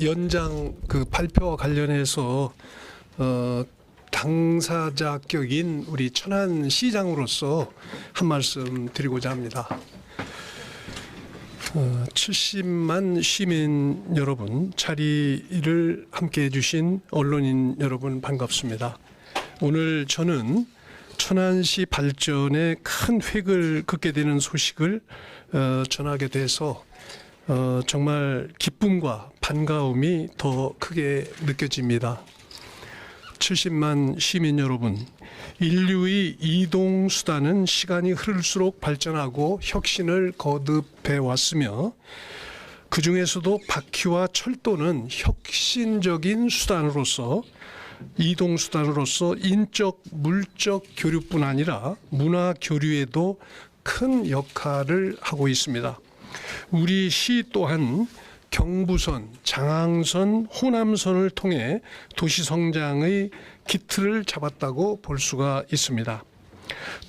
연장 그 발표와 관련해서 당사자격인 우리 천안시장으로서 한 말씀 드리고자 합니다. 70만 시민 여러분, 자리를 함께해 주신 언론인 여러분 반갑습니다. 오늘 저는 천안시 발전에 큰 획을 긋게 되는 소식을 전하게 돼서 정말 기쁨과 반가움이 더 크게 느껴집니다. 70만 시민 여러분, 인류의 이동 수단은 시간이 흐를수록 발전하고 혁신을 거듭해 왔으며 그 중에서도 바퀴와 철도는 혁신적인 수단으로서 이동 수단으로서 인적, 물적 교류뿐 아니라 문화 교류에도 큰 역할을 하고 있습니다. 우리 시 또한 경부선, 장항선, 호남선을 통해 도시 성장의 기틀을 잡았다고 볼 수가 있습니다.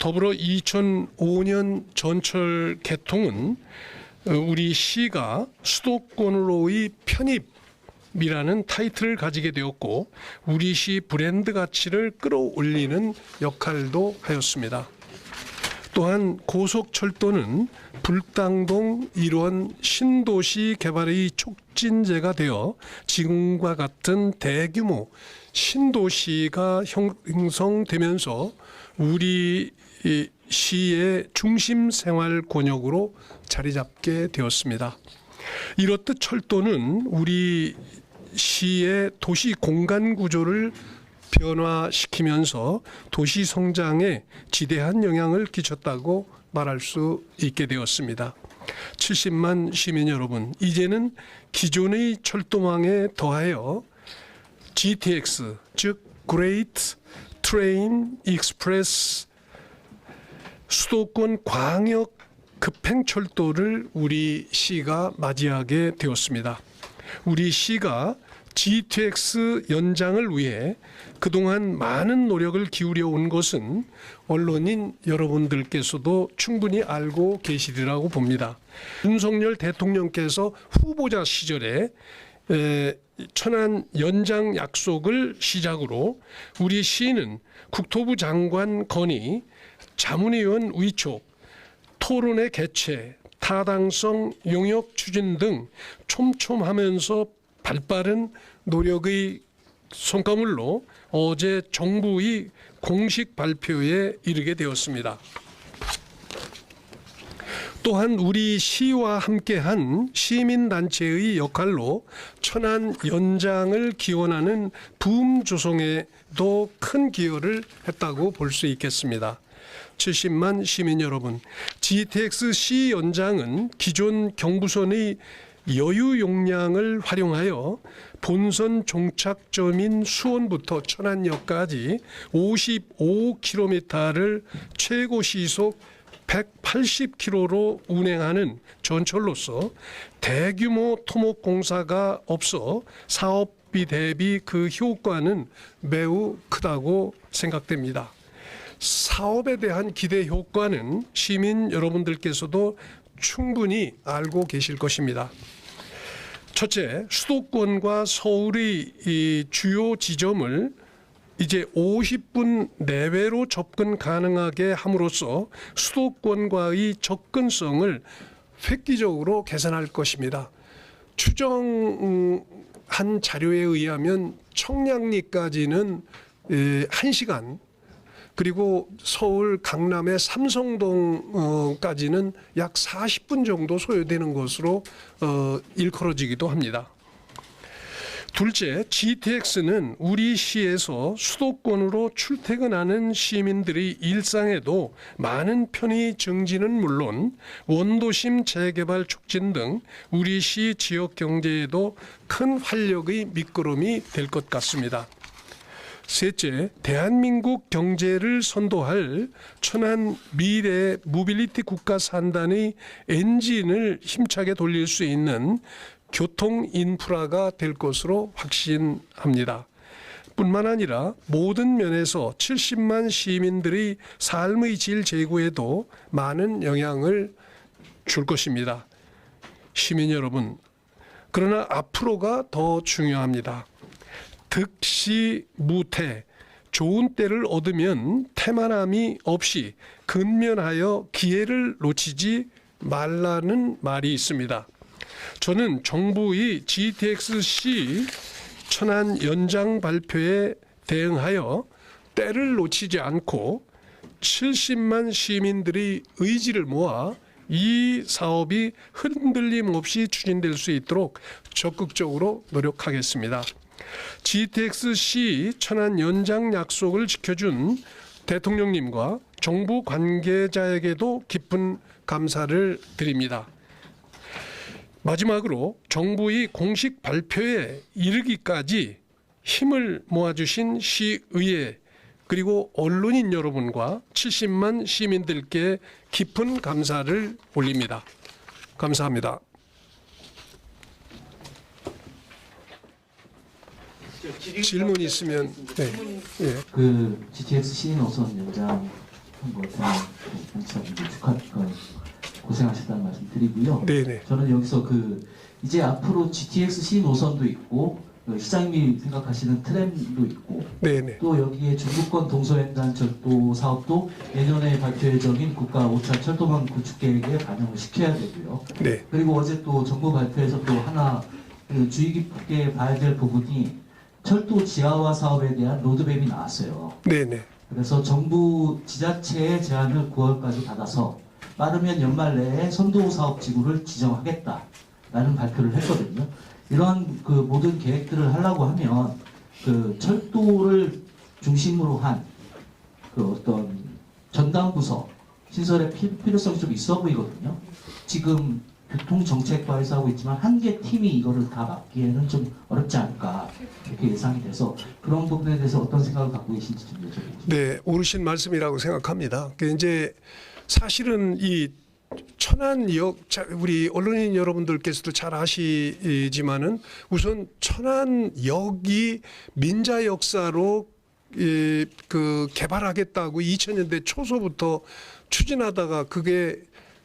더불어 2005년 전철 개통은 우리 시가 수도권으로의 편입이라는 타이틀을 가지게 되었고 우리 시 브랜드 가치를 끌어올리는 역할도 하였습니다. 또한 고속철도는 불당동 일원 신도시 개발의 촉진제가 되어 지금과 같은 대규모 신도시가 형성되면서 우리 시의 중심 생활 권역으로 자리 잡게 되었습니다. 이렇듯 철도는 우리 시의 도시 공간 구조를 변화시키면서 도시 성장에 지대한 영향을 끼쳤다고 말할 수 있게 되었습니다. 70만 시민 여러분, 이제는 기존의 철도망에 더하여 GTX, 즉 Great Train Express 수도권 광역 급행철도를 우리 시가 맞이하게 되었습니다. 우리 시가 GTX 연장을 위해 그동안 많은 노력을 기울여 온 것은 언론인 여러분들께서도 충분히 알고 계시리라고 봅니다. 윤석열 대통령께서 후보자 시절에 천안 연장 약속을 시작으로 우리 시는 국토부 장관 건의, 자문위원 위촉, 토론회 개최, 타당성 용역 추진 등 촘촘하면서 발빠른 노력의 성과물로 어제 정부의 공식 발표에 이르게 되었습니다. 또한 우리 시와 함께한 시민단체의 역할로 천안 연장을 기원하는 붐 조성에도 큰 기여를 했다고 볼 수 있겠습니다. 70만 시민 여러분, GTX 시 연장은 기존 경부선의 여유 용량을 활용하여 본선 종착점인 수원부터 천안역까지 55km를 최고 시속 180km로 운행하는 전철로서 대규모 토목 공사가 없어 사업비 대비 그 효과는 매우 크다고 생각됩니다. 사업에 대한 기대 효과는 시민 여러분들께서도 충분히 알고 계실 것입니다. 첫째, 수도권과 서울의 이 주요 지점을 이제 50분 내외로 접근 가능하게 함으로써 수도권과의 접근성을 획기적으로 개선할 것입니다. 추정한 자료에 의하면 청량리까지는 1시간, 그리고 서울 강남의 삼성동까지는 약 40분 정도 소요되는 것으로 일컬어지기도 합니다. 둘째, GTX는 우리 시에서 수도권으로 출퇴근하는 시민들의 일상에도 많은 편의 증진은 물론 원도심 재개발 촉진 등 우리 시 지역 경제에도 큰 활력의 밑거름이 될 것 같습니다. 셋째, 대한민국 경제를 선도할 천안 미래 모빌리티 국가 산단의 엔진을 힘차게 돌릴 수 있는 교통 인프라가 될 것으로 확신합니다. 뿐만 아니라 모든 면에서 70만 시민들의 삶의 질 제고에도 많은 영향을 줄 것입니다. 시민 여러분, 그러나 앞으로가 더 중요합니다. 득시 무태, 좋은 때를 얻으면 태만함이 없이 근면하여 기회를 놓치지 말라는 말이 있습니다. 저는 정부의 GTX-C 천안 연장 발표에 대응하여 때를 놓치지 않고 70만 시민들의 의지를 모아 이 사업이 흔들림 없이 추진될 수 있도록 적극적으로 노력하겠습니다. GTX-C 천안 연장 약속을 지켜준 대통령님과 정부 관계자에게도 깊은 감사를 드립니다. 마지막으로 정부의 공식 발표에 이르기까지 힘을 모아주신 시의회 그리고 언론인 여러분과 70만 시민들께 깊은 감사를 올립니다. 감사합니다. 질문 있으면 그 GTX-C 노선 연장 한거 양치사분들 고생하셨다는 말씀 드리고요. 네네. 저는 여기서 이제 앞으로 GTX-C 노선도 있고 시장님이 생각하시는 트램도 있고 네네. 또 여기에 중부권 동서횡단 철도 사업도 내년에 발표 예정인 국가 5차 철도망 구축 계획에 반영을 시켜야 되고요. 네. 그리고 어제 또 정부 발표에서 또 하나 주의 깊게 봐야 될 부분이 철도 지하화 사업에 대한 로드맵이 나왔어요. 네네. 그래서 정부 지자체의 제안을 9월까지 받아서 빠르면 연말 내에 선도 사업 지구를 지정하겠다라는 발표를 했거든요. 이러한 모든 계획들을 하려고 하면 철도를 중심으로 한 어떤 전담 부서 신설의 필요성이 좀 있어 보이거든요. 지금 교통정책과에서 하고 있지만 한 개 팀이 이거를 다 맡기에는 좀 어렵지 않을까 이렇게 예상이 돼서 그런 부분에 대해서 어떤 생각을 갖고 계신지 좀 여쭤보겠습니다. 네, 옳으신 말씀이라고 생각합니다. 이제 사실은 이 천안역 우리 언론인 여러분들께서도 잘 아시지만은 우선 천안역이 민자 역사로 개발하겠다고 2000년대 초소부터 추진하다가 그게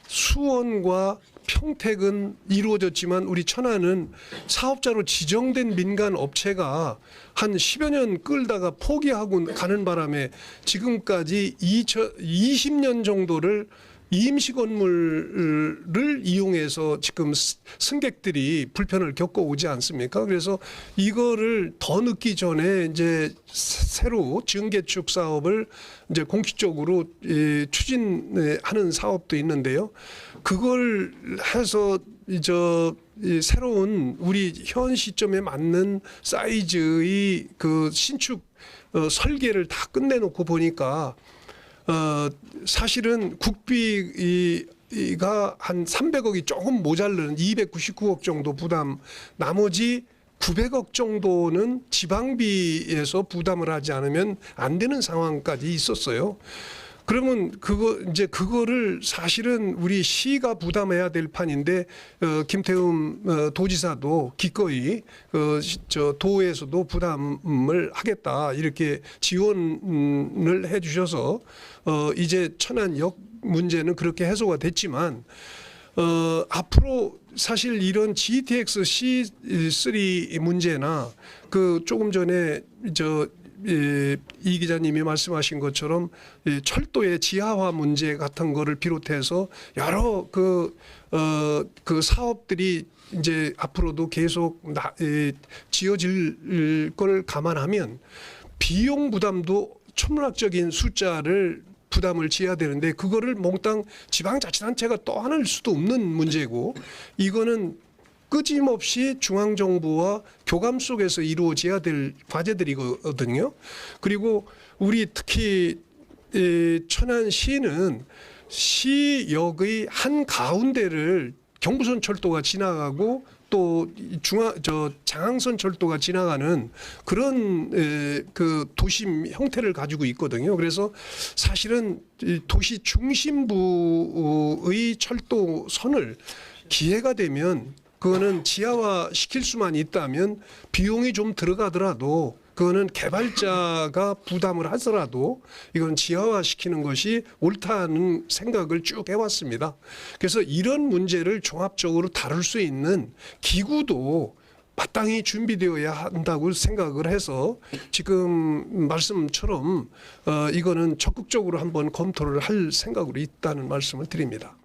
수원과 평택은 이루어졌지만 우리 천안은 사업자로 지정된 민간 업체가 한 10여 년 끌다가 포기하고 가는 바람에 지금까지 20년 정도를 임시 건물을 이용해서 지금 승객들이 불편을 겪어오지 않습니까? 그래서 이거를 더 늦기 전에 이제 새로 증개축 사업을 이제 공식적으로 추진하는 사업도 있는데요. 그걸 해서 새로운 우리 현 시점에 맞는 사이즈의 신축 설계를 다 끝내놓고 보니까 사실은 국비가 한 300억이 조금 모자르는 299억 정도 부담, 나머지 900억 정도는 지방비에서 부담을 하지 않으면 안 되는 상황까지 있었어요. 그러면 그거를 사실은 우리 시가 부담해야 될 판인데 김태흠 도지사도 기꺼이 도에서도 부담을 하겠다 이렇게 지원을 해주셔서 이제 천안역 문제는 그렇게 해소가 됐지만 앞으로 사실 이런 GTX-C3 문제나 조금 전에 이 기자님이 말씀하신 것처럼 철도의 지하화 문제 같은 거를 비롯해서 여러 사업들이 이제 앞으로도 계속 지어질 걸 감안하면 비용 부담도 천문학적인 숫자를 부담을 지어야 되는데 그거를 몽땅 지방자치단체가 떠안을 수도 없는 문제고 이거는 끊임없이 중앙정부와 교감 속에서 이루어져야 될 과제들이거든요. 그리고 우리 특히 천안시는 시역의 한 가운데를 경부선 철도가 지나가고 또 장항선 철도가 지나가는 그런 도심 형태를 가지고 있거든요. 그래서 사실은 도시 중심부의 철도선을 기회가 되면 그거는 지하화 시킬 수만 있다면 비용이 좀 들어가더라도 그거는 개발자가 부담을 하더라도 이건 지하화시키는 것이 옳다는 생각을 쭉 해왔습니다. 그래서 이런 문제를 종합적으로 다룰 수 있는 기구도 마땅히 준비되어야 한다고 생각을 해서 지금 말씀처럼 이거는 적극적으로 한번 검토를 할 생각으로 있다는 말씀을 드립니다.